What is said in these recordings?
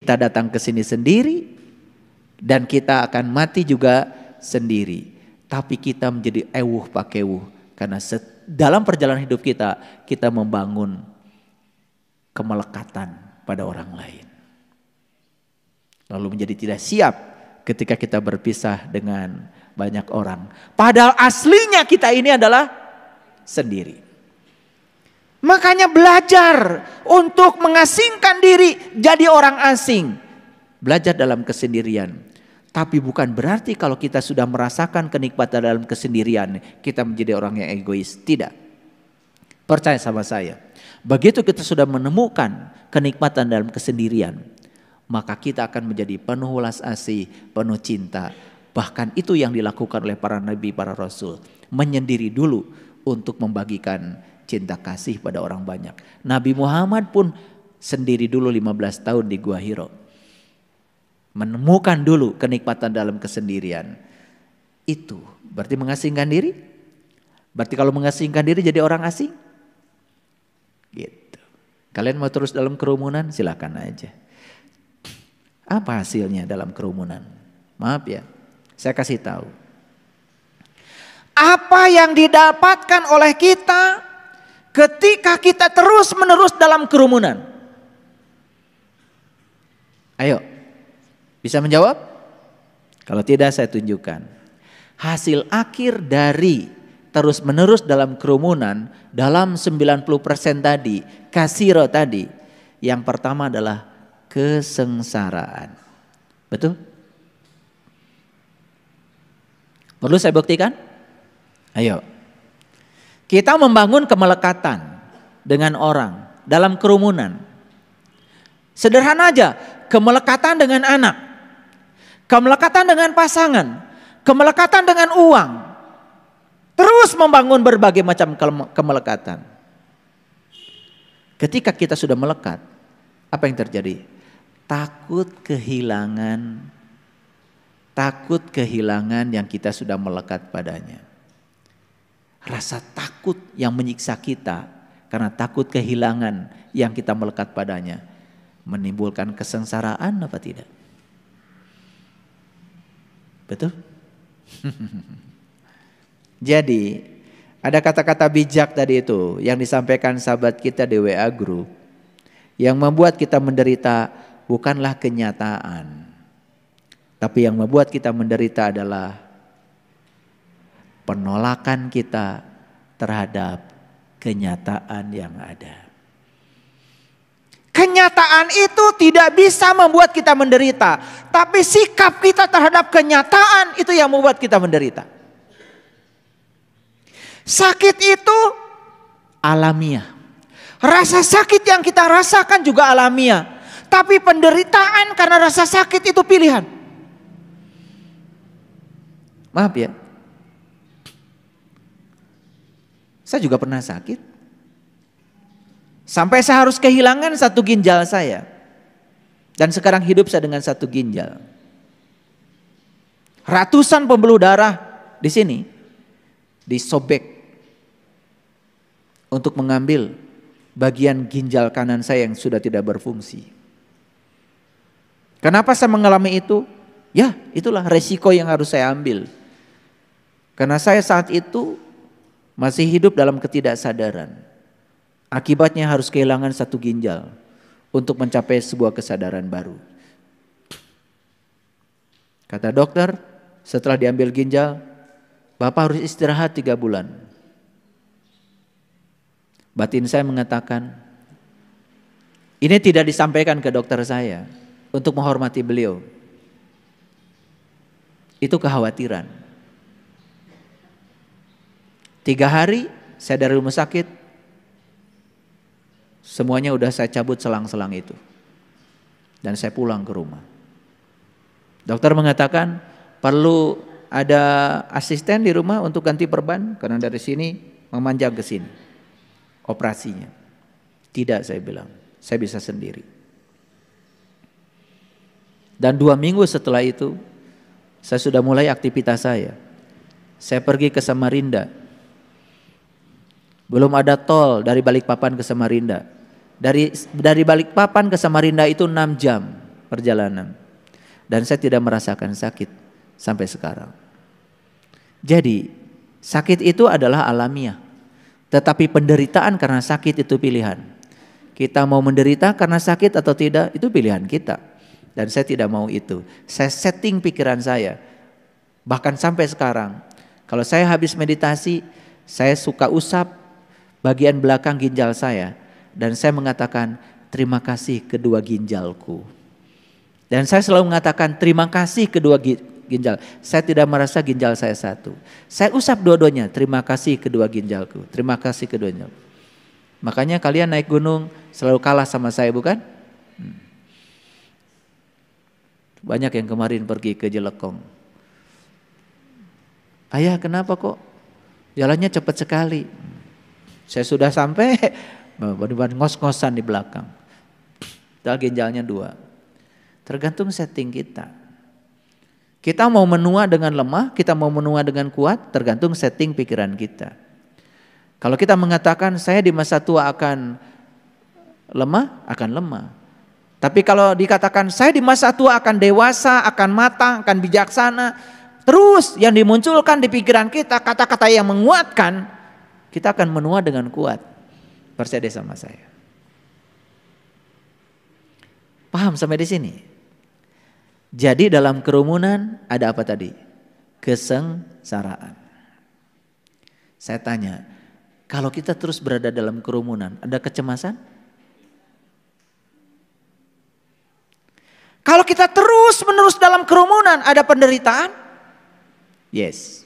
Kita datang ke sini sendiri dan kita akan mati juga sendiri. Tapi kita menjadi ewuh pakewuh karena dalam perjalanan hidup kita membangun kemelekatan pada orang lain. Lalu menjadi tidak siap ketika kita berpisah dengan banyak orang. Padahal aslinya kita ini adalah sendiri. Makanya belajar untuk mengasingkan diri jadi orang asing. Belajar dalam kesendirian. Tapi bukan berarti kalau kita sudah merasakan kenikmatan dalam kesendirian, kita menjadi orang yang egois. Tidak. Percaya sama saya. Begitu kita sudah menemukan kenikmatan dalam kesendirian, maka kita akan menjadi penuh welas asih, penuh cinta. Bahkan itu yang dilakukan oleh para nabi, para rasul. Menyendiri dulu untuk membagikan cinta kasih pada orang banyak. Nabi Muhammad pun sendiri dulu 15 tahun di Gua Hiro. Menemukan dulu kenikmatan dalam kesendirian. Itu berarti mengasingkan diri? Berarti kalau mengasingkan diri jadi orang asing? Gitu. Kalian mau terus dalam kerumunan? Silakan aja. Apa hasilnya dalam kerumunan? Maaf ya, saya kasih tahu. Apa yang didapatkan oleh kita ketika kita terus menerus dalam kerumunan? Ayo, bisa menjawab? Kalau tidak saya tunjukkan. Hasil akhir dari terus menerus dalam kerumunan dalam 90% tadi, kasiro tadi. Yang pertama adalah kesengsaraan. Betul? Perlu saya buktikan? Ayo. Kita membangun kemelekatan dengan orang dalam kerumunan. Sederhana aja, kemelekatan dengan anak, kemelekatan dengan pasangan, kemelekatan dengan uang. Terus membangun berbagai macam kemelekatan. Ketika kita sudah melekat, apa yang terjadi? Takut kehilangan yang kita sudah melekat padanya. Rasa takut yang menyiksa kita karena takut kehilangan yang kita melekat padanya menimbulkan kesengsaraan apa tidak? Betul? Jadi ada kata-kata bijak tadi itu yang disampaikan sahabat kita di WA Group yang membuat kita menderita bukanlah kenyataan, tapi yang membuat kita menderita adalah penolakan kita terhadap kenyataan yang ada. Kenyataan itu tidak bisa membuat kita menderita, tapi sikap kita terhadap kenyataan itu yang membuat kita menderita. Sakit itu alamiah. Rasa sakit yang kita rasakan juga alamiah. Tapi penderitaan karena rasa sakit itu pilihan. Maaf ya. Saya juga pernah sakit. Sampai saya harus kehilangan satu ginjal saya. Dan sekarang hidup saya dengan satu ginjal. Ratusan pembuluh darah di sini disobek untuk mengambil bagian ginjal kanan saya yang sudah tidak berfungsi. Kenapa saya mengalami itu? Ya, itulah resiko yang harus saya ambil. Karena saya saat itu masih hidup dalam ketidaksadaran. Akibatnya harus kehilangan satu ginjal untuk mencapai sebuah kesadaran baru. Kata dokter, setelah diambil ginjal, Bapak harus istirahat 3 bulan. Batin saya mengatakan, ini tidak disampaikan ke dokter saya untuk menghormati beliau. Itu kekhawatiran. 3 hari saya dari rumah sakit, semuanya udah saya cabut selang-selang itu. Dan saya pulang ke rumah. Dokter mengatakan perlu ada asisten di rumah untuk ganti perban karena dari sini memanjang ke sini operasinya. Tidak, saya bilang, saya bisa sendiri. Dan 2 minggu setelah itu saya sudah mulai aktivitas saya. Saya pergi ke Samarinda. Belum ada tol dari Balikpapan ke Samarinda. Dari Balikpapan ke Samarinda itu 6 jam. perjalanan. Dan saya tidak merasakan sakit sampai sekarang. Jadi sakit itu adalah alamiah. Tetapi penderitaan karena sakit itu pilihan. Kita mau menderita karena sakit atau tidak itu pilihan kita. Dan saya tidak mau itu. Saya setting pikiran saya. Bahkan sampai sekarang. Kalau saya habis meditasi, saya suka usap bagian belakang ginjal saya. Dan saya mengatakan terima kasih kedua ginjalku. Dan saya selalu mengatakan terima kasih kedua ginjal. Saya tidak merasa ginjal saya satu. Saya usap dua-duanya. Terima kasih kedua ginjalku. Terima kasih keduanya. Makanya kalian naik gunung selalu kalah sama saya, bukan? Banyak yang kemarin pergi ke Jelekong. Ayah, kenapa kok jalannya cepat sekali? Saya sudah sampai ngos-ngosan di belakang. Padahal ginjalnya 2. Tergantung setting kita. Kita mau menua dengan lemah, kita mau menua dengan kuat, tergantung setting pikiran kita. Kalau kita mengatakan saya di masa tua akan lemah, akan lemah. Tapi kalau dikatakan saya di masa tua akan dewasa, akan matang, akan bijaksana, terus yang dimunculkan di pikiran kita kata-kata yang menguatkan, kita akan menua dengan kuat. Percaya deh sama saya. Paham sampai di sini? Jadi dalam kerumunan ada apa tadi? Kesengsaraan. Saya tanya, kalau kita terus berada dalam kerumunan, ada kecemasan? Kalau kita terus menerus dalam kerumunan, ada penderitaan? Yes.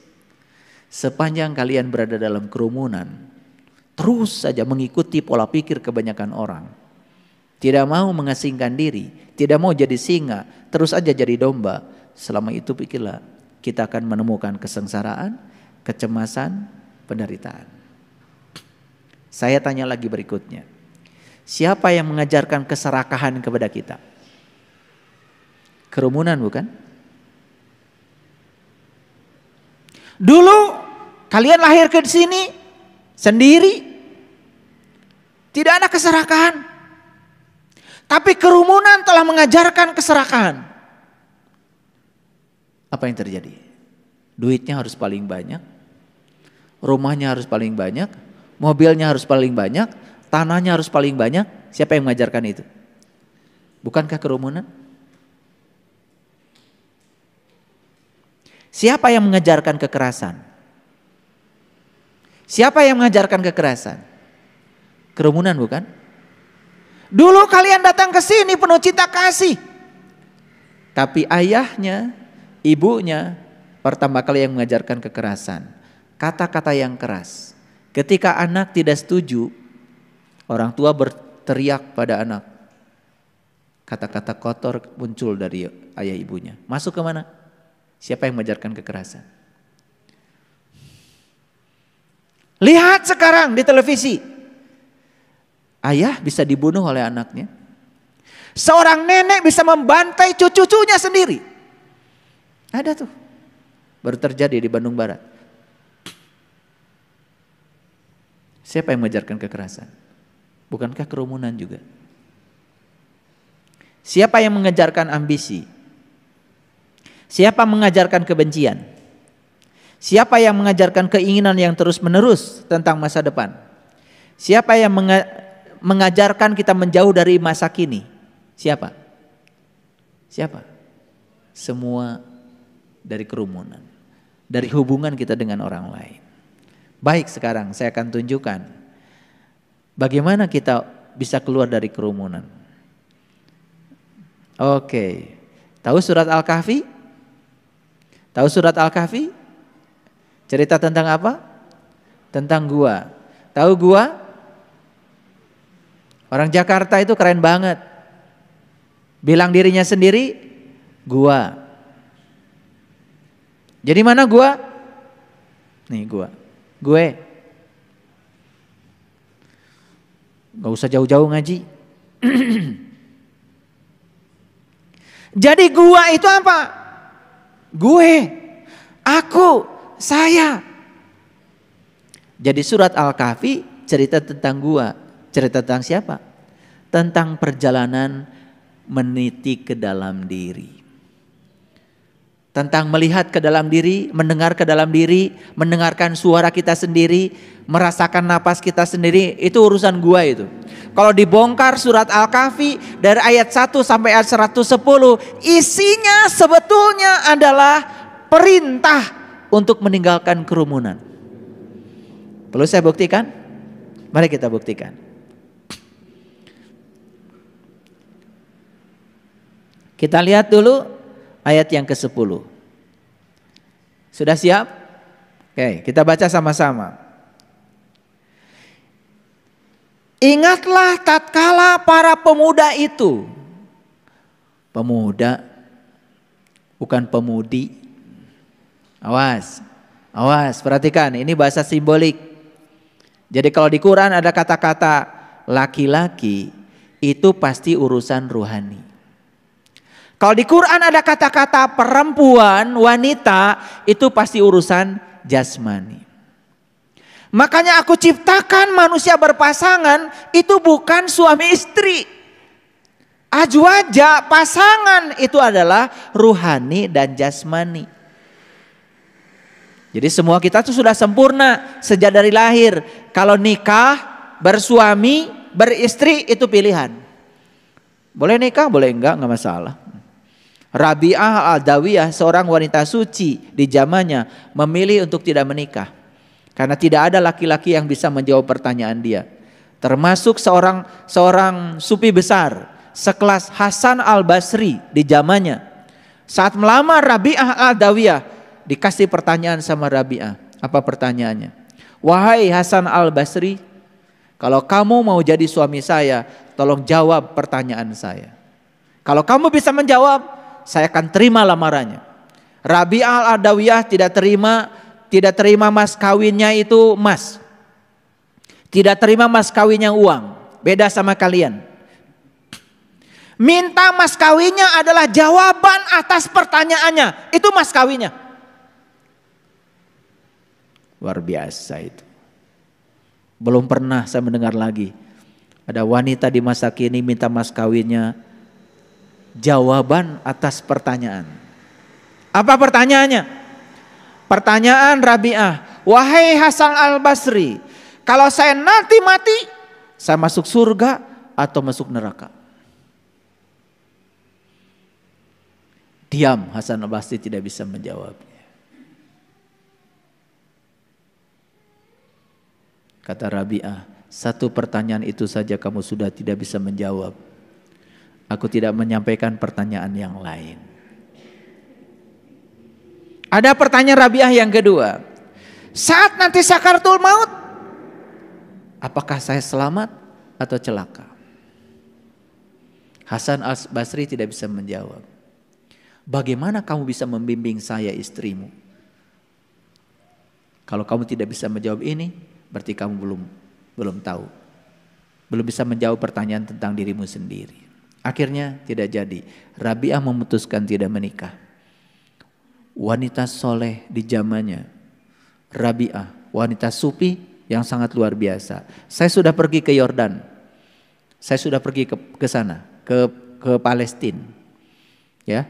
Sepanjang kalian berada dalam kerumunan, terus saja mengikuti pola pikir kebanyakan orang. Tidak mau mengasingkan diri, tidak mau jadi singa, terus aja jadi domba. Selama itu pikirlah kita akan menemukan kesengsaraan, kecemasan, penderitaan. Saya tanya lagi berikutnya. Siapa yang mengajarkan keserakahan kepada kita? Kerumunan bukan? Dulu kalian lahir ke sini sendiri. Tidak ada keserakahan. Tapi kerumunan telah mengajarkan keserakahan. Apa yang terjadi? Duitnya harus paling banyak, rumahnya harus paling banyak, mobilnya harus paling banyak, tanahnya harus paling banyak. Siapa yang mengajarkan itu? Bukankah kerumunan? Siapa yang mengajarkan kekerasan? Siapa yang mengajarkan kekerasan? Kerumunan bukan? Dulu kalian datang ke sini penuh cinta kasih. Tapi ayahnya, ibunya pertama kali yang mengajarkan kekerasan. Kata-kata yang keras. Ketika anak tidak setuju, orang tua berteriak pada anak. Kata-kata kotor muncul dari ayah ibunya. Masuk ke mana? Siapa yang mengajarkan kekerasan? Lihat sekarang di televisi. Ayah bisa dibunuh oleh anaknya. Seorang nenek bisa membantai cucu-cucunya sendiri. Ada tuh. Baru terjadi di Bandung Barat. Siapa yang mengajarkan kekerasan? Bukankah kerumunan juga? Siapa yang mengajarkan ambisi? Siapa mengajarkan kebencian? Siapa yang mengajarkan keinginan yang terus-menerus tentang masa depan? Siapa yang mengajarkan kita menjauh dari masa kini? Siapa? Siapa? Semua dari kerumunan. Dari hubungan kita dengan orang lain. Baik, sekarang saya akan tunjukkan bagaimana kita bisa keluar dari kerumunan. Oke. Tahu surat Al-Kahfi? Tahu surat Al-Kahfi? Cerita tentang apa? Tentang gua. Tahu gua? Orang Jakarta itu keren banget. Bilang dirinya sendiri, gua. Jadi mana gua? Nih gua. Gue. Gak usah jauh-jauh ngaji. Jadi gua itu apa? Gue. Aku. Saya. Jadi surat Al-Kahfi cerita tentang gua. Cerita tentang siapa? Tentang perjalanan meniti ke dalam diri. Tentang melihat ke dalam diri, mendengar ke dalam diri, mendengarkan suara kita sendiri, merasakan napas kita sendiri, itu urusan gua itu. Kalau dibongkar surat Al-Kahfi dari ayat 1 sampai ayat 110, isinya sebetulnya adalah perintah untuk meninggalkan kerumunan. Perlu saya buktikan? Mari kita buktikan. Kita lihat dulu ayat yang ke-10. Sudah siap? Oke, kita baca sama-sama. Ingatlah tatkala para pemuda itu. Pemuda, bukan pemudi. Awas, awas, perhatikan, ini bahasa simbolik. Jadi kalau di Quran ada kata-kata laki-laki, itu pasti urusan rohani. Kalau di Quran ada kata-kata perempuan, wanita, itu pasti urusan jasmani. Makanya aku ciptakan manusia berpasangan, itu bukan suami istri. Azwaja, pasangan, itu adalah ruhani dan jasmani. Jadi semua kita itu sudah sempurna sejak dari lahir. Kalau nikah, bersuami, beristri, itu pilihan. Boleh nikah, boleh enggak masalah. Rabi'ah Al-Adawiyah, seorang wanita suci di zamannya, memilih untuk tidak menikah. Karena tidak ada laki-laki yang bisa menjawab pertanyaan dia. Termasuk seorang sufi besar, sekelas Hasan Al-Basri di zamannya. Saat melamar Rabi'ah Al-Adawiyah, dikasih pertanyaan sama Rabi'ah. Apa pertanyaannya? Wahai Hasan Al-Basri, kalau kamu mau jadi suami saya, tolong jawab pertanyaan saya. Kalau kamu bisa menjawab, saya akan terima lamarannya. Rabi'ah Al-Adawiyah tidak terima mas kawinnya itu emas. Tidak terima mas kawinnya uang. Beda sama kalian. Minta mas kawinnya adalah jawaban atas pertanyaannya. Itu mas kawinnya. Luar biasa itu. Belum pernah saya mendengar lagi. Ada wanita di masa kini minta mas kawinnya jawaban atas pertanyaan. Apa pertanyaannya? Pertanyaan Rabi'ah, wahai Hasan Al-Basri, kalau saya nanti mati, saya masuk surga atau masuk neraka? Diam, Hasan Al-Basri tidak bisa menjawabnya. Kata Rabi'ah, satu pertanyaan itu saja kamu sudah tidak bisa menjawab. Aku tidak menyampaikan pertanyaan yang lain. Ada pertanyaan Rabi'ah yang kedua. Saat nanti sakaratul maut, apakah saya selamat atau celaka? Hasan Al-Basri tidak bisa menjawab. Bagaimana kamu bisa membimbing saya istrimu? Kalau kamu tidak bisa menjawab ini, berarti kamu belum tahu. Belum bisa menjawab pertanyaan tentang dirimu sendiri. Akhirnya tidak jadi. Rabi'ah memutuskan tidak menikah. Wanita soleh di zamannya. Rabi'ah, wanita sufi yang sangat luar biasa. Saya sudah pergi ke Yordan. Saya sudah pergi ke sana, ke Palestina. Ya.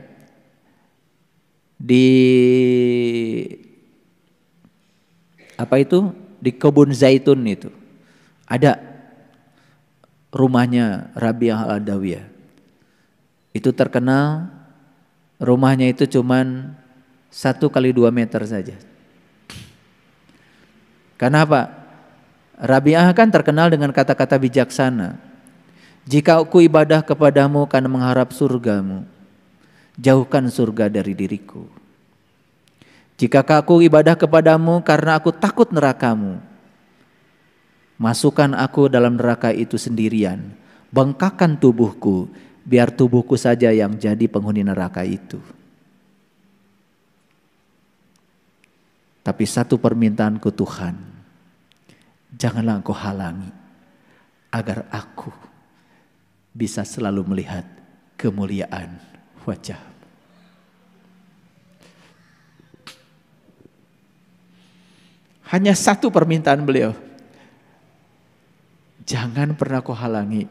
Di kebun zaitun itu. Ada rumahnya Rabi'ah Al-Adawiyah. Itu terkenal, rumahnya itu cuman 1 kali 2 meter saja. Kenapa? Rabi'ah kan terkenal dengan kata-kata bijaksana. Jika aku ibadah kepadamu karena mengharap surgamu, jauhkan surga dari diriku. Jika aku ibadah kepadamu karena aku takut nerakamu, masukkan aku dalam neraka itu sendirian. Bengkakkan tubuhku, biar tubuhku saja yang jadi penghuni neraka itu. Tapi satu permintaanku Tuhan, janganlah Engkau halangi agar aku bisa selalu melihat kemuliaan wajah. Hanya satu permintaan beliau. Jangan pernah kau halangi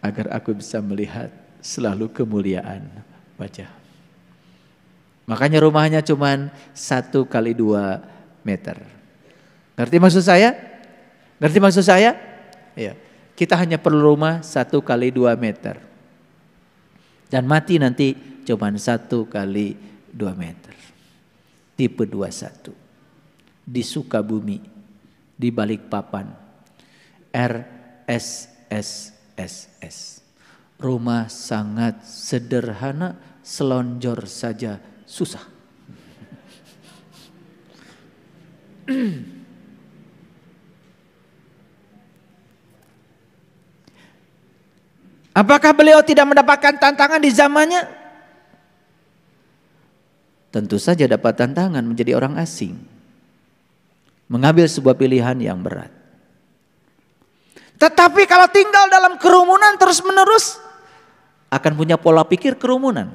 agar aku bisa melihat selalu kemuliaan wajah. Makanya rumahnya cuman 1 kali 2 meter. Ngerti maksud saya? Ngerti maksud saya? Ya. Kita hanya perlu rumah 1 kali 2 meter. Dan mati nanti cuman 1 kali 2 meter. Tipe 21. Di Sukabumi, di Balikpapan, RSSSS. Rumah sangat sederhana, selonjor saja susah. Apakah beliau tidak mendapatkan tantangan di zamannya? Tentu saja dapat tantangan menjadi orang asing. Mengambil sebuah pilihan yang berat. Tetapi kalau tinggal dalam kerumunan terus menerus, akan punya pola pikir kerumunan.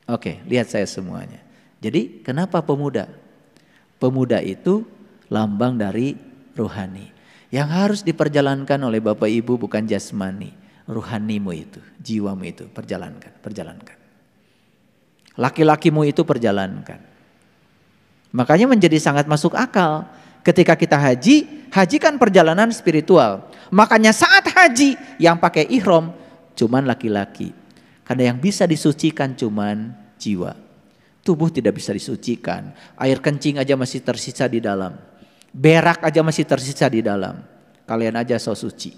Oke, lihat saya semuanya. Jadi kenapa pemuda? Pemuda itu lambang dari rohani. Yang harus diperjalankan oleh Bapak Ibu bukan jasmani. Rohanimu itu, jiwamu itu, perjalankan. Laki-lakimu itu perjalankan. Makanya menjadi sangat masuk akal. Ketika kita haji, haji kan perjalanan spiritual. Makanya saat haji yang pakai ihram cuman laki-laki. Karena yang bisa disucikan cuman jiwa. Tubuh tidak bisa disucikan. Air kencing aja masih tersisa di dalam. Berak aja masih tersisa di dalam. Kalian aja so suci.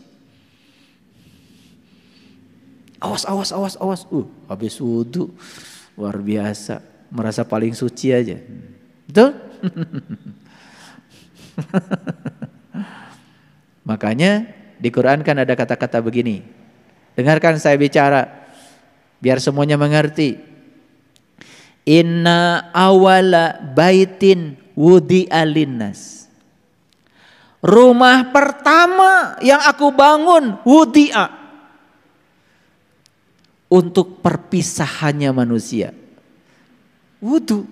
Awas. Habis wudu luar biasa. Merasa paling suci aja. Betul? Makanya di Quran kan ada kata-kata begini. Dengarkan saya bicara biar semuanya mengerti. Inna awala baitin wudi'a linnas. Rumah pertama yang aku bangun wudi'a, untuk perpisahannya manusia. Wudu.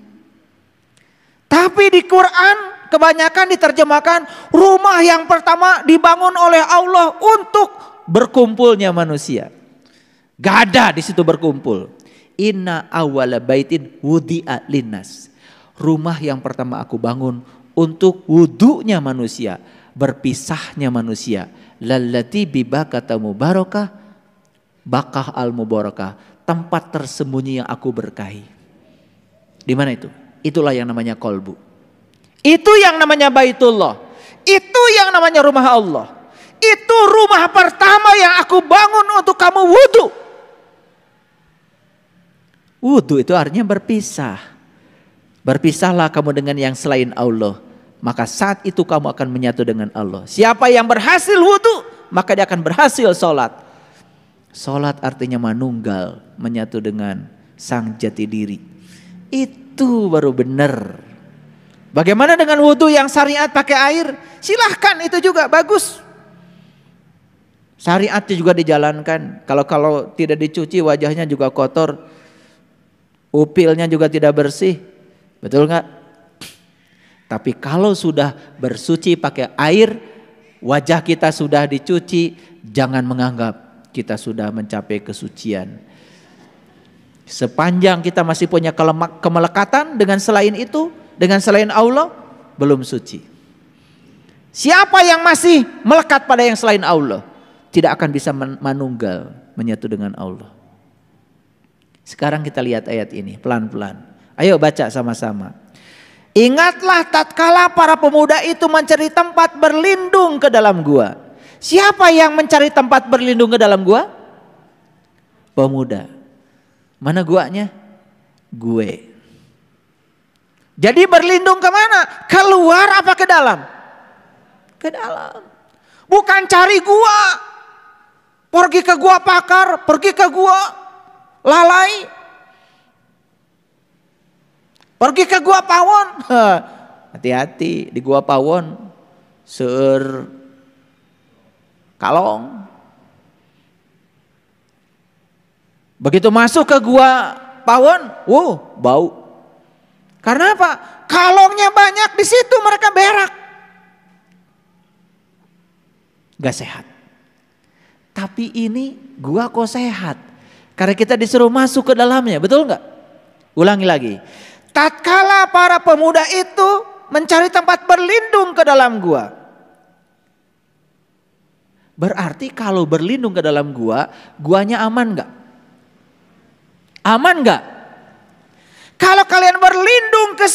Tapi di Quran kebanyakan diterjemahkan rumah yang pertama dibangun oleh Allah untuk berkumpulnya manusia. Gak ada di situ berkumpul. Inna awwala baitin wudi'a linnas. Rumah yang pertama aku bangun untuk wudunya manusia, berpisahnya manusia. Lallati bibakata mubarakah, bakah al mubarakah, tempat tersembunyi yang aku berkahi. Di mana itu? Itulah yang namanya kolbu. Itu yang namanya Baitullah. Itu yang namanya rumah Allah. Itu rumah pertama yang aku bangun untuk kamu wudu. Wudu itu artinya berpisah. Berpisahlah kamu dengan yang selain Allah. Maka saat itu kamu akan menyatu dengan Allah. Siapa yang berhasil wudu, maka dia akan berhasil sholat. Sholat artinya manunggal, menyatu dengan sang jati diri. Itu baru benar. Bagaimana dengan wudu yang syariat pakai air? Silahkan, itu juga bagus. Syariatnya juga dijalankan. Kalau tidak dicuci wajahnya juga kotor. Upilnya juga tidak bersih. Betul nggak? Tapi kalau sudah bersuci pakai air, wajah kita sudah dicuci, jangan menganggap kita sudah mencapai kesucian. Sepanjang kita masih punya kemelekatan dengan selain itu, dengan selain Allah, belum suci. Siapa yang masih melekat pada yang selain Allah, tidak akan bisa manunggal, menyatu dengan Allah. Sekarang kita lihat ayat ini pelan-pelan. Ayo baca sama-sama. Ingatlah tatkala para pemuda itu mencari tempat berlindung ke dalam gua. Siapa yang mencari tempat berlindung ke dalam gua? Pemuda. Mana guanya? Gue. Jadi berlindung kemana? Keluar apa ke dalam? Ke dalam. Bukan cari gua. Pergi ke gua Pakar, pergi ke gua Lalai, pergi ke gua Pawon. Hati-hati di gua Pawon, seur kalong. Begitu masuk ke gua Pawon, bau. Karena apa? Kalongnya banyak, di situ mereka berak. Gak sehat. Tapi ini gua kok sehat. Karena kita disuruh masuk ke dalamnya, betul nggak? Ulangi lagi. Tatkala para pemuda itu mencari tempat berlindung ke dalam gua. Berarti kalau berlindung ke dalam gua, guanya aman nggak? Aman nggak? Kalau kalian berlindung ke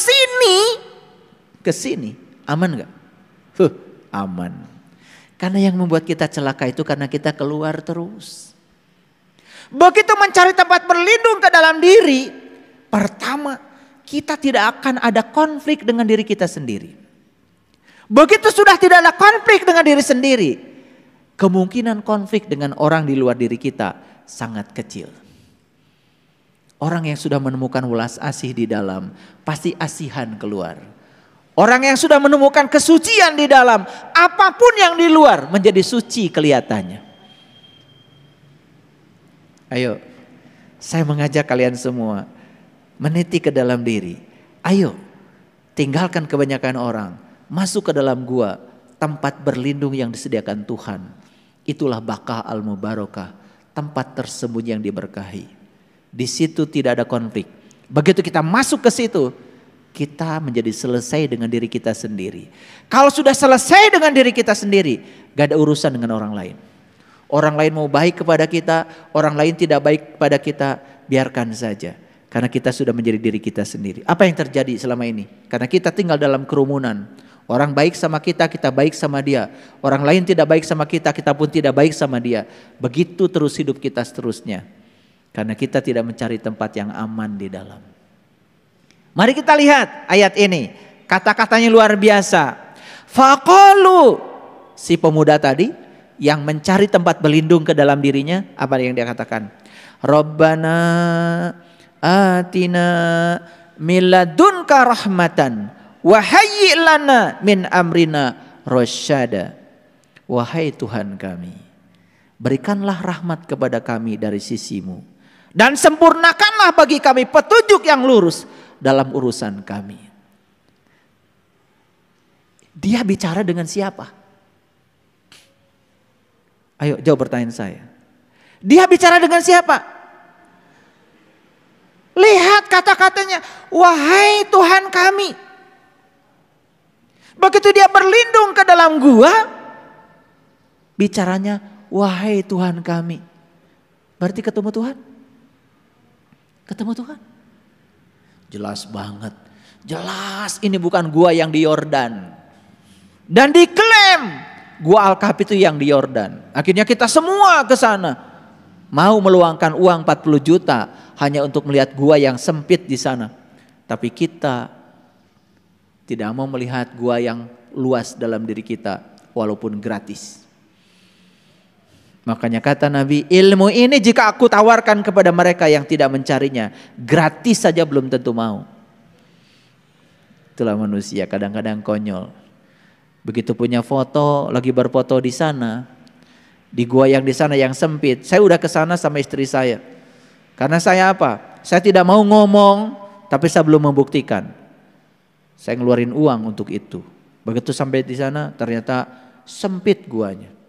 sini, aman nggak? Aman. Karena yang membuat kita celaka itu karena kita keluar terus. Begitu mencari tempat berlindung ke dalam diri, pertama kita tidak akan ada konflik dengan diri kita sendiri. Begitu sudah tidak ada konflik dengan diri sendiri, kemungkinan konflik dengan orang di luar diri kita sangat kecil. Orang yang sudah menemukan welas asih di dalam, pasti asihan keluar. Orang yang sudah menemukan kesucian di dalam, apapun yang di luar menjadi suci kelihatannya. Ayo, saya mengajak kalian semua meniti ke dalam diri. Ayo, tinggalkan kebanyakan orang, masuk ke dalam gua, tempat berlindung yang disediakan Tuhan. Itulah Baqah al-Mubarakah, tempat tersembunyi yang diberkahi. Di situ tidak ada konflik. Begitu kita masuk ke situ, kita menjadi selesai dengan diri kita sendiri. Kalau sudah selesai dengan diri kita sendiri, gak ada urusan dengan orang lain. Orang lain mau baik kepada kita, orang lain tidak baik kepada kita, biarkan saja. Karena kita sudah menjadi diri kita sendiri. Apa yang terjadi selama ini? Karena kita tinggal dalam kerumunan. Orang baik sama kita, kita baik sama dia. Orang lain tidak baik sama kita, kita pun tidak baik sama dia. Begitu terus hidup kita seterusnya. Karena kita tidak mencari tempat yang aman di dalam. Mari kita lihat ayat ini. Kata-katanya luar biasa. Faqalu, si pemuda tadi yang mencari tempat berlindung ke dalam dirinya, apa yang dia katakan? Rabbana atina min ladunka rahmatan wa hayyi' lana min amrina rasyada. Wahai Tuhan kami, berikanlah rahmat kepada kami dari sisimu, dan sempurnakanlah bagi kami petunjuk yang lurus dalam urusan kami. Dia bicara dengan siapa? Ayo jawab pertanyaan saya. Dia bicara dengan siapa? Lihat kata-katanya, wahai Tuhan kami. Begitu dia berlindung ke dalam gua, bicaranya wahai Tuhan kami. Berarti ketemu Tuhan? Ketemu Tuhan? Jelas banget. Jelas ini bukan gua yang di Yordan. Dan diklaim gua Al-Kahfi itu yang di Yordan. Akhirnya kita semua ke sana. Mau meluangkan uang 40 juta hanya untuk melihat gua yang sempit di sana. Tapi kita tidak mau melihat gua yang luas dalam diri kita walaupun gratis. Makanya kata Nabi, ilmu ini jika aku tawarkan kepada mereka yang tidak mencarinya, gratis saja belum tentu mau. Itulah manusia kadang-kadang konyol. Begitu punya foto, lagi berfoto di sana, di gua yang di sana yang sempit. Saya udah ke sana sama istri saya. Karena saya apa? Saya tidak mau ngomong, tapi saya belum membuktikan. Saya ngeluarin uang untuk itu. Begitu sampai di sana, ternyata sempit guanya.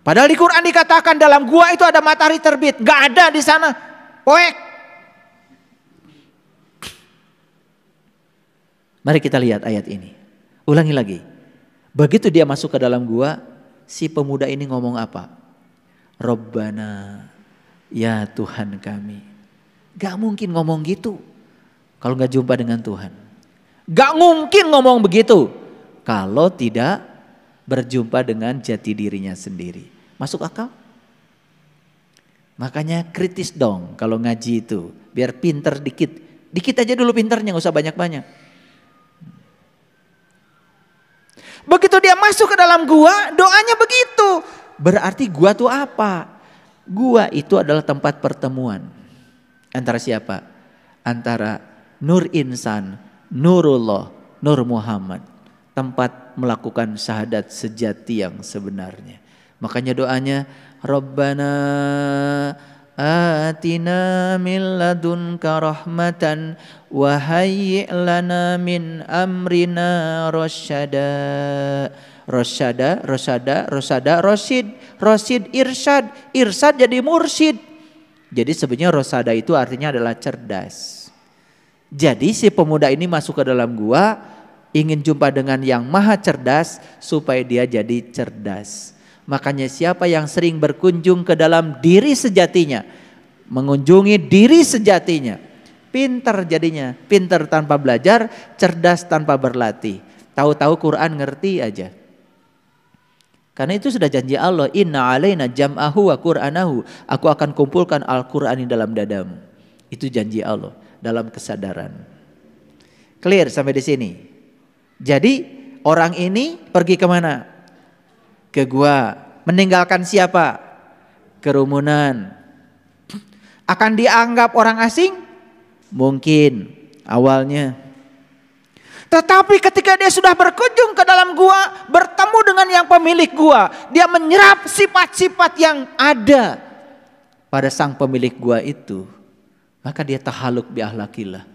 Padahal di Quran dikatakan dalam gua itu ada matahari terbit, nggak ada di sana. Poek. Mari kita lihat ayat ini. Ulangi lagi. Begitu dia masuk ke dalam gua, si pemuda ini ngomong apa? Rabbana, ya Tuhan kami. Gak mungkin ngomong gitu kalau gak jumpa dengan Tuhan. Gak mungkin ngomong begitu kalau tidak berjumpa dengan jati dirinya sendiri. Masuk akal? Makanya kritis dong kalau ngaji itu. Biar pinter dikit. Dikit aja dulu pinternya, gak usah banyak-banyak. Begitu dia masuk ke dalam gua, doanya begitu. Berarti gua itu apa? Gua itu adalah tempat pertemuan. Antara siapa? Antara Nur Insan, Nurullah, Nur Muhammad. Tempat melakukan syahadat sejati yang sebenarnya. Makanya doanya, Rabbana atina min ladunka rahmatan wa hayyi' lana min amrina rasyada Rosyada, rosyid, irsyad, irsyad jadi mursyid. Jadi sebenarnya rosada itu artinya adalah cerdas. Jadi si pemuda ini masuk ke dalam gua, ingin jumpa dengan yang maha cerdas supaya dia jadi cerdas. Makanya siapa yang sering berkunjung ke dalam diri sejatinya, mengunjungi diri sejatinya, pintar jadinya. Pintar tanpa belajar, cerdas tanpa berlatih. Tahu-tahu Quran ngerti aja. Karena itu sudah janji Allah, inna alaina jam'ahu wa qur'anahu. Aku akan kumpulkan Al-Quran di dalam dadamu. Itu janji Allah dalam kesadaran. Clear sampai di sini. Jadi orang ini pergi kemana? Ke gua. Meninggalkan siapa? Kerumunan. Akan dianggap orang asing? Mungkin awalnya. Tetapi ketika dia sudah berkunjung ke dalam gua, bertemu dengan yang pemilik gua, dia menyerap sifat-sifat yang ada pada sang pemilik gua itu, maka dia tahaluk bi ahlakillah.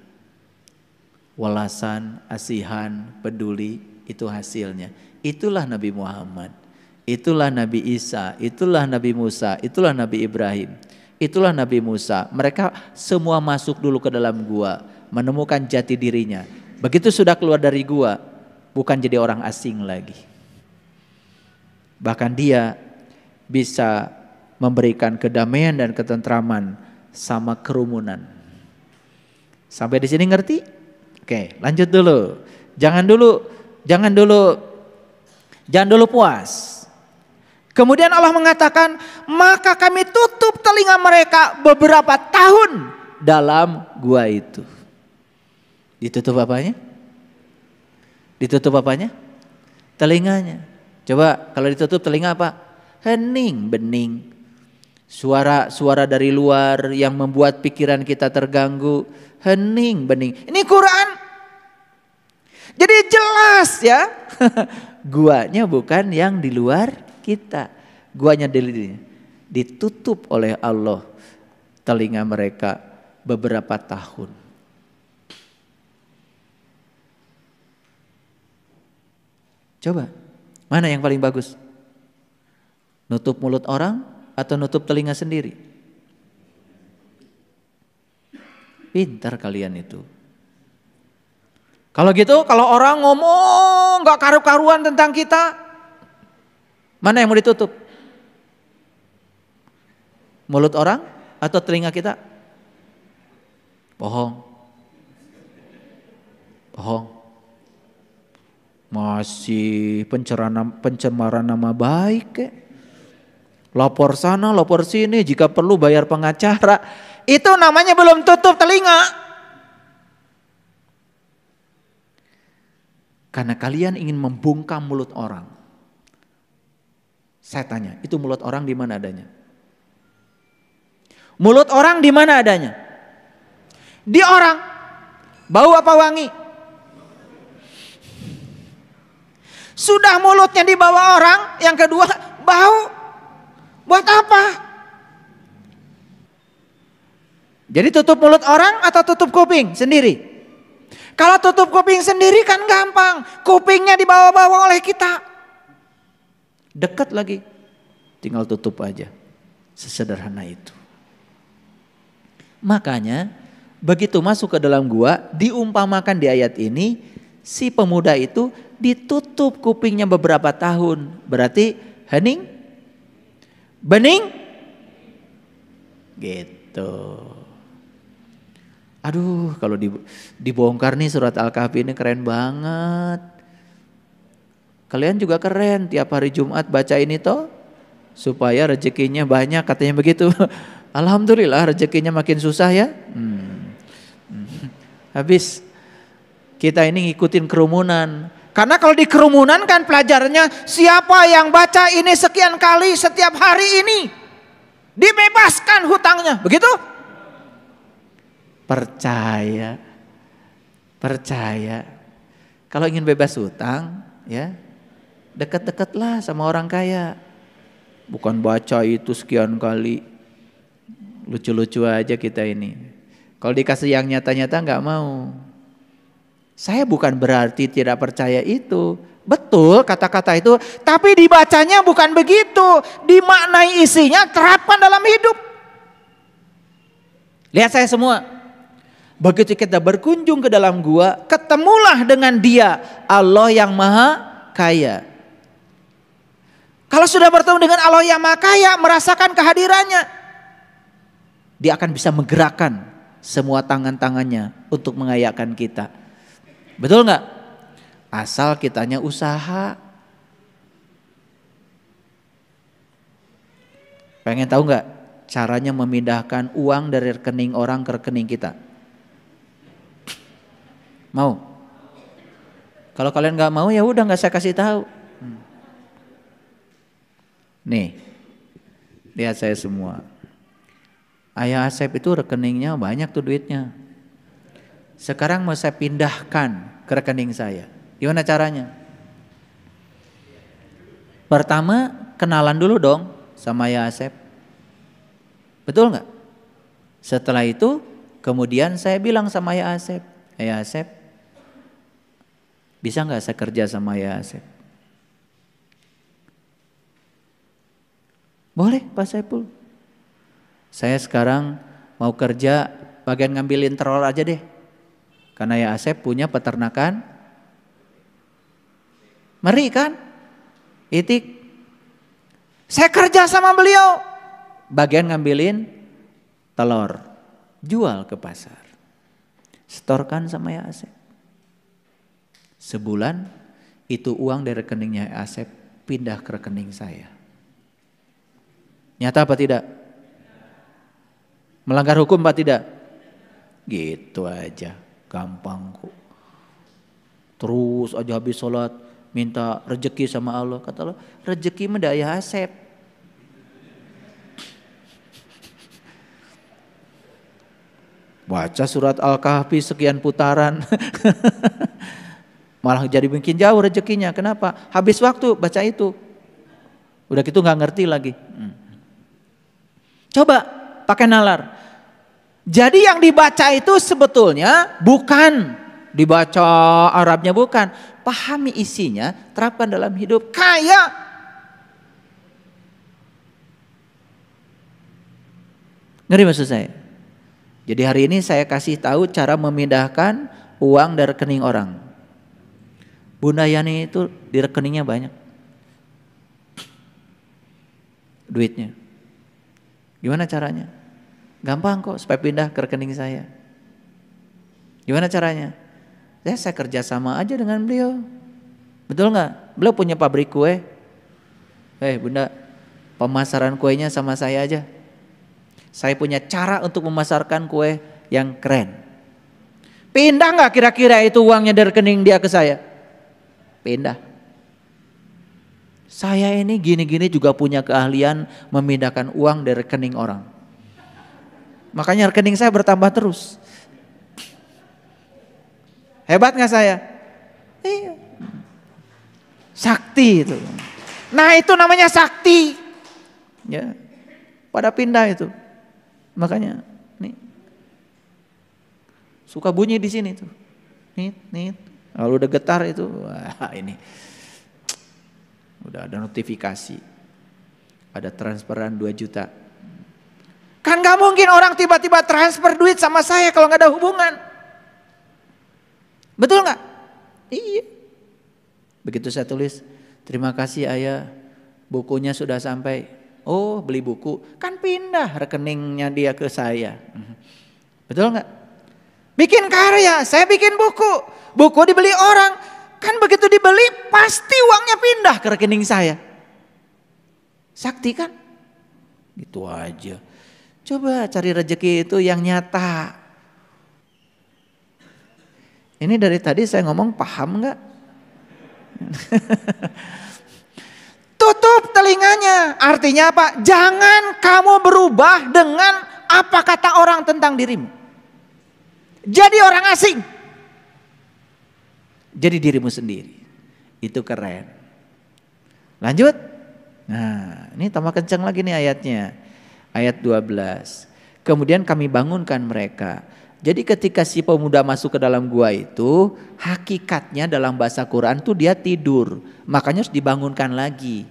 Walasan, asihan, peduli, itu hasilnya. Itulah Nabi Muhammad, itulah Nabi Isa, itulah Nabi Musa, itulah Nabi Ibrahim, itulah Nabi Musa. Mereka semua masuk dulu ke dalam gua, menemukan jati dirinya. Begitu sudah keluar dari gua, bukan jadi orang asing lagi. Bahkan dia bisa memberikan kedamaian dan ketentraman sama kerumunan. Sampai di sini ngerti? Oke, lanjut dulu. Jangan dulu puas. Kemudian Allah mengatakan, maka kami tutup telinga mereka beberapa tahun dalam gua itu. Ditutup apanya? Ditutup apanya? Telinganya. Coba kalau ditutup telinga apa? Hening, bening. Suara dari luar yang membuat pikiran kita terganggu. Hening, bening. Ini Quran. Jadi jelas ya. Guanya bukan yang di luar kita. Guanya ditutup oleh Allah telinga mereka beberapa tahun. Coba, mana yang paling bagus? Nutup mulut orang atau nutup telinga sendiri? Pintar kalian itu. Kalau gitu, kalau orang ngomong gak karu-karuan tentang kita, mana yang mau ditutup? Mulut orang atau telinga kita? Bohong. Masih pencemaran nama baik. Lapor sana, lapor sini, jika perlu bayar pengacara. Itu namanya belum tutup telinga. Karena kalian ingin membungkam mulut orang. Saya tanya, itu mulut orang di mana adanya? Mulut orang di mana adanya? Di orang. Bau apa wangi? Sudah mulutnya di bawah orang, yang kedua bau. Buat apa? Jadi tutup mulut orang atau tutup kuping sendiri? Kalau tutup kuping sendiri kan gampang. Kupingnya dibawa-bawa oleh kita. Dekat lagi. Tinggal tutup aja. Sesederhana itu. Makanya begitu masuk ke dalam gua, diumpamakan di ayat ini, si pemuda itu ditutup kupingnya beberapa tahun. Berarti hening, bening, gitu. Aduh, kalau dibongkar nih surat Al-Kahfi ini keren banget. Kalian juga keren, tiap hari Jumat baca ini toh, supaya rezekinya banyak, katanya begitu. Alhamdulillah rezekinya makin susah ya. Habis kita ini ngikutin kerumunan. Karena kalau di kerumunan kan pelajarannya, siapa yang baca ini sekian kali setiap hari ini, dibebaskan hutangnya. Begitu? Percaya. Kalau ingin bebas hutang, ya dekat-dekatlah sama orang kaya. Bukan baca itu sekian kali. Lucu-lucu aja kita ini. Kalau dikasih yang nyata-nyata nggak mau. Saya bukan berarti tidak percaya itu. Betul kata-kata itu, tapi dibacanya bukan begitu. Dimaknai isinya, terapkan dalam hidup. Lihat saya semua. Begitu kita berkunjung ke dalam gua, ketemulah dengan Dia, Allah yang Maha Kaya. Kalau sudah bertemu dengan Allah yang Maha Kaya, merasakan kehadirannya, Dia akan bisa menggerakkan semua tangan-tangannya untuk mengayakan kita. Betul nggak? Asal kitanya usaha. Pengen tahu nggak caranya memindahkan uang dari rekening orang ke rekening kita? Mau? Kalau kalian nggak mau ya udah nggak saya kasih tahu. Nih, lihat saya semua. Ayah Asep itu rekeningnya banyak tuh duitnya. Sekarang mau saya pindahkan ke rekening saya. Gimana caranya? Pertama kenalan dulu dong sama Ayah Asep. Betul nggak? Setelah itu kemudian saya bilang sama Ayah Asep, Ayah Asep, bisa nggak saya kerja sama Ayah Asep? Boleh Pak Saiful. Saya sekarang mau kerja bagian ngambilin telur aja deh. Karena Ayah Asep punya peternakan meri kan? Itik. Saya kerja sama beliau. Bagian ngambilin telur. Jual ke pasar. Setorkan sama ya Asep. Sebulan itu uang dari rekeningnya Asep pindah ke rekening saya. Nyata apa tidak? Melanggar hukum apa tidak? Gitu aja. Gampang kok. Terus aja habis sholat minta rezeki sama Allah. Kata Allah, rezeki mah Ayah Asep. Baca surat Al-Kahfi sekian putaran. Malah jadi bikin jauh rezekinya. Kenapa? Habis waktu baca itu. Udah gitu gak ngerti lagi. Coba pakai nalar. Jadi yang dibaca itu sebetulnya bukan dibaca Arabnya, bukan. Pahami isinya, terapkan dalam hidup. Kaya. Ngeri maksud saya? Jadi hari ini saya kasih tahu cara memindahkan uang dari rekening orang. Bunda Yani itu di rekeningnya banyak duitnya. Gimana caranya? Gampang kok supaya pindah ke rekening saya. Gimana caranya? Saya kerja sama aja dengan beliau. Betul nggak? Beliau punya pabrik kue. Bunda, pemasaran kuenya sama saya aja. Saya punya cara untuk memasarkan kue yang keren. Pindah nggak kira-kira itu uangnya dari rekening dia ke saya? Pindah. Saya ini gini-gini juga punya keahlian memindahkan uang dari rekening orang. Makanya rekening saya bertambah terus. Hebat gak saya? Iya. Sakti itu. Nah itu namanya sakti. Ya. Pada pindah itu. Makanya nih. Suka bunyi di sini tuh. Nit. Kalau udah getar itu, wah ini. Udah ada notifikasi. Ada transferan 2 juta. Kan gak mungkin orang tiba-tiba transfer duit sama saya kalau gak ada hubungan. Betul nggak? Iya. Begitu saya tulis, terima kasih Ayah, bukunya sudah sampai. Oh beli buku, kan pindah rekeningnya dia ke saya. Betul nggak? Bikin karya, saya bikin buku dibeli orang, kan begitu dibeli pasti uangnya pindah ke rekening saya. Sakti kan? Gitu aja. Coba cari rezeki itu yang nyata. Ini dari tadi saya ngomong paham nggak? Tutup telinganya. Artinya apa? Jangan kamu berubah dengan apa kata orang tentang dirimu. Jadi orang asing. Jadi dirimu sendiri. Itu keren. Lanjut. Nah, ini tambah kencang lagi nih ayatnya. Ayat 12. Kemudian kami bangunkan mereka Jadi ketika si pemuda masuk ke dalam gua itu, hakikatnya dalam bahasa Quran tuh dia tidur. Makanya harus dibangunkan lagi.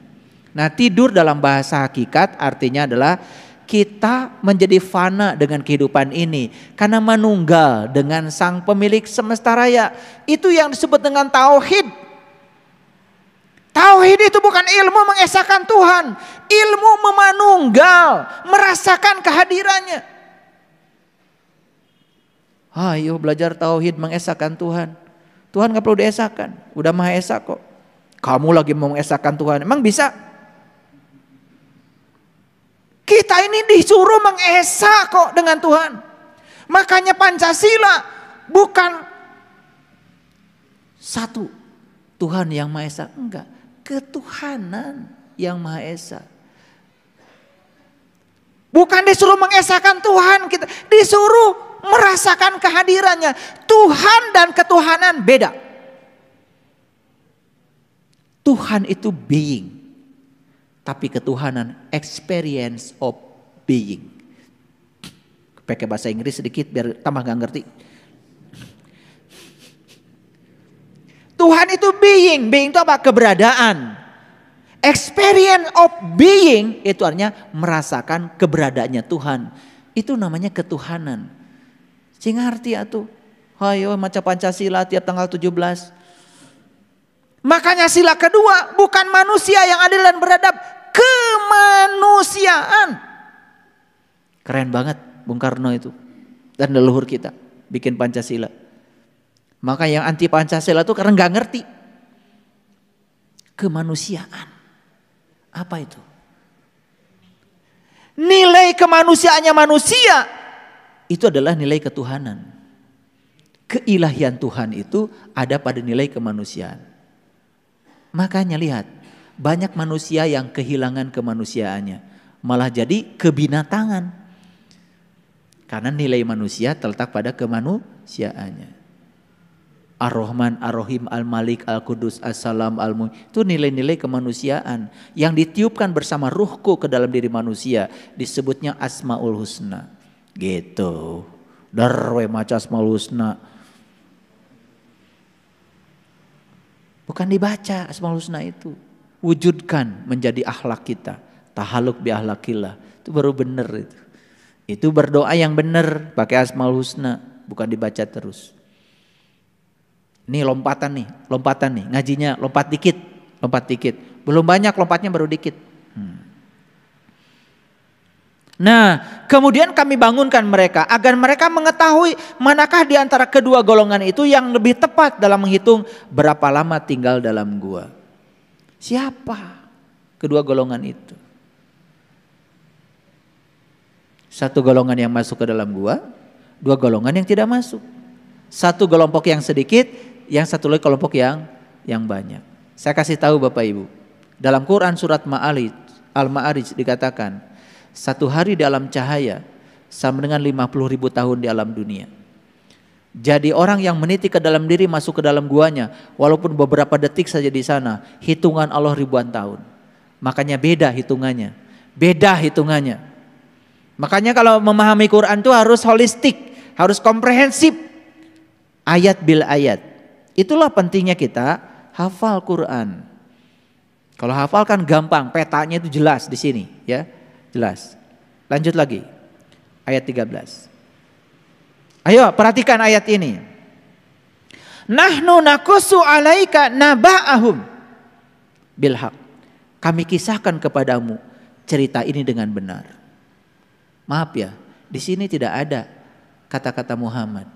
Nah, tidur dalam bahasa hakikat artinya adalah kita menjadi fana dengan kehidupan ini. Karena menunggal dengan sang pemilik semesta raya. Itu yang disebut dengan tauhid. Tauhid itu bukan ilmu mengesahkan Tuhan. Ilmu memanunggal, merasakan kehadirannya. Ayo belajar tauhid mengesahkan Tuhan. Tuhan gak perlu diesahkan, udah Maha Esa kok. Kamu lagi mau mengesahkan Tuhan, emang bisa? Kita ini disuruh mengesah kok dengan Tuhan. Makanya Pancasila bukan satu Tuhan yang Maha Esa, enggak, ketuhanan yang Maha Esa. Bukan disuruh mengesahkan Tuhan, kita disuruh merasakan kehadirannya. Tuhan dan ketuhanan beda. Tuhan itu being, tapi ketuhanan experience of being. Pakai bahasa Inggris sedikit biar tambah gak ngerti. Tuhan itu being, being itu apa? Keberadaan. Experience of being itu artinya merasakan keberadaannya Tuhan. Itu namanya ketuhanan. Sing ngerti atuh. Hayo maca Pancasila tiap tanggal 17. Makanya sila kedua bukan manusia yang adil dan beradab, kemanusiaan. Keren banget Bung Karno itu dan leluhur kita bikin Pancasila. Maka yang anti Pancasila itu karena nggak ngerti kemanusiaan. Apa itu? Nilai kemanusiaannya manusia itu adalah nilai ketuhanan. Keilahian Tuhan itu ada pada nilai kemanusiaan. Makanya lihat, banyak manusia yang kehilangan kemanusiaannya, malah jadi kebinatangan. Karena nilai manusia terletak pada kemanusiaannya. Ar-Rahman, Ar-Rahim, Al-Malik, Al-Qudus, As-Salam, Al-Mu'min. Itu nilai-nilai kemanusiaan yang ditiupkan bersama ruhku ke dalam diri manusia. Disebutnya Asmaul Husna. Gitu. Darwe maca Asmaul Husna. Bukan dibaca Asmaul Husna itu. Wujudkan menjadi akhlak kita. Tahaluk bi akhlakillah. Itu baru benar itu. Itu berdoa yang benar pakai Asmaul Husna, bukan dibaca terus. Ini lompatan nih, ngajinya lompat dikit. Belum banyak lompatnya baru dikit. Nah, kemudian kami bangunkan mereka agar mereka mengetahui manakah di antara kedua golongan itu yang lebih tepat dalam menghitung berapa lama tinggal dalam gua. Siapa kedua golongan itu? Satu golongan yang masuk ke dalam gua, dua golongan yang tidak masuk. Satu kelompok yang sedikit, yang satu lagi kelompok yang banyak. Saya kasih tahu Bapak Ibu, dalam Quran surat Al-Ma'arij dikatakan, satu hari dalam cahaya sama dengan 50.000 tahun di alam dunia. Jadi orang yang meniti ke dalam diri masuk ke dalam guanya, walaupun beberapa detik saja di sana, hitungan Allah ribuan tahun. Makanya beda hitungannya. Makanya kalau memahami Quran itu harus holistik, harus komprehensif. Ayat bil ayat. Itulah pentingnya kita hafal Quran. Kalau hafal kan gampang, petanya itu jelas di sini, ya. Jelas. Lanjut lagi. Ayat 13. Ayo perhatikan ayat ini. Nahnu nakusu alaika naba'ahum bilhaq. Kami kisahkan kepadamu cerita ini dengan benar. Maaf ya, di sini tidak ada kata-kata Muhammad.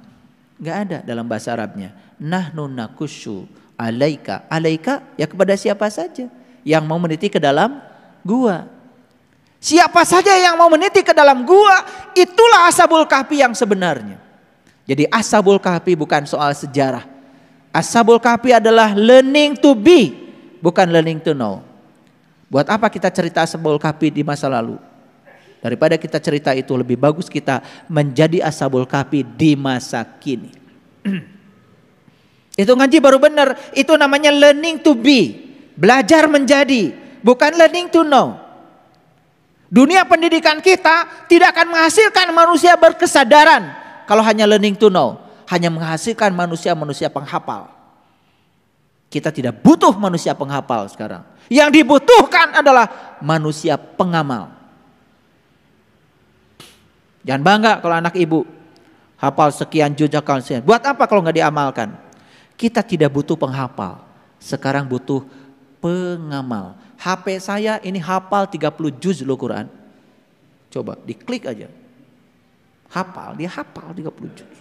Enggak ada dalam bahasa Arabnya. Nahnu nakusu alaika. Alaika ya kepada siapa saja yang mau meniti ke dalam gua. Siapa saja yang mau meniti ke dalam gua, itulah Ashabul Kahfi yang sebenarnya. Jadi Ashabul Kahfi bukan soal sejarah. Ashabul Kahfi adalah learning to be, bukan learning to know. Buat apa kita cerita Ashabul Kahfi di masa lalu? Daripada kita cerita itu, lebih bagus kita menjadi Ashabul Kahfi di masa kini. Itu ngaji baru benar. Itu namanya learning to be. Belajar menjadi, bukan learning to know. Dunia pendidikan kita tidak akan menghasilkan manusia berkesadaran. kalau hanya learning to know, hanya menghasilkan manusia-manusia penghafal. Kita tidak butuh manusia penghafal sekarang. Yang dibutuhkan adalah manusia pengamal. Jangan bangga kalau anak ibu hafal sekian juz, sekian. Buat apa kalau nggak diamalkan? Kita tidak butuh penghafal. Sekarang butuh pengamal. HP saya ini hafal 30 juz loh Quran. Coba diklik aja. Hafal, dia hafal 30 juz.